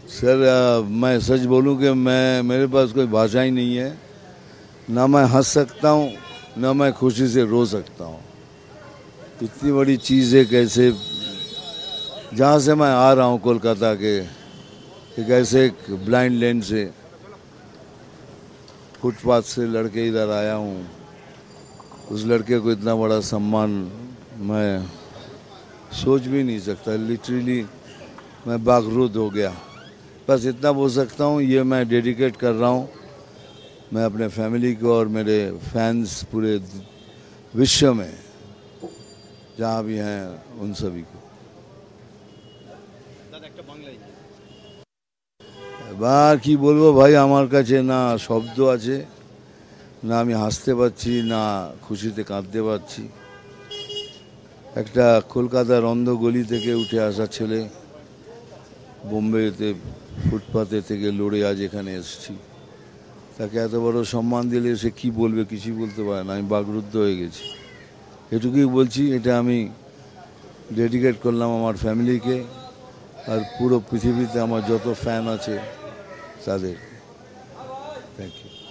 Sir मैं सच बोलूं कि मेरे पास कोई भाषा ही नहीं है। ना मैं हंस सकता हूं, ना मैं खुशी से रो सकता हूं। इतनी बड़ी चीज़ है, कैसे जहाँ से मैं आ रहा हूँ कोलकाता के एक ऐसे एक ब्लाइंड लेन से, फुटपाथ से लड़के इधर आया हूँ। उस लड़के को इतना बड़ा सम्मान मैं सोच भी नहीं सकता। लिटरली मैं बागरूद हो गया। बस इतना बोल सकता हूँ, ये मैं डेडिकेट कर रहा हूँ मैं अपने फैमिली को और मेरे फैंस पूरे विश्व में जहाँ भी हैं उन सभी को। এবার কি বলবো ভাই, আমার কাছে না শব্দ আছে, না আমি হাসতে পারছি, না খুশিতে কাঁদতে পারছি। একটা কলকাতার অন্ধ গলি থেকে উঠে আসা ছেলে, বোম্বেতে ফুটপাতে থেকে লড়ে আজ এখানে এসেছি। তাকে এত বড় সম্মান দিলে সে কি বলবে, কিছুই বলতে পারে না। আমি বাকরুদ্ধ হয়ে গেছি। এটুকুই বলছি, এটা আমি ডেডিকেট করলাম আমার ফ্যামিলিকে আর পুরো পৃথিবীতে আমার যত ফ্যান আছে তাদের। Thank you.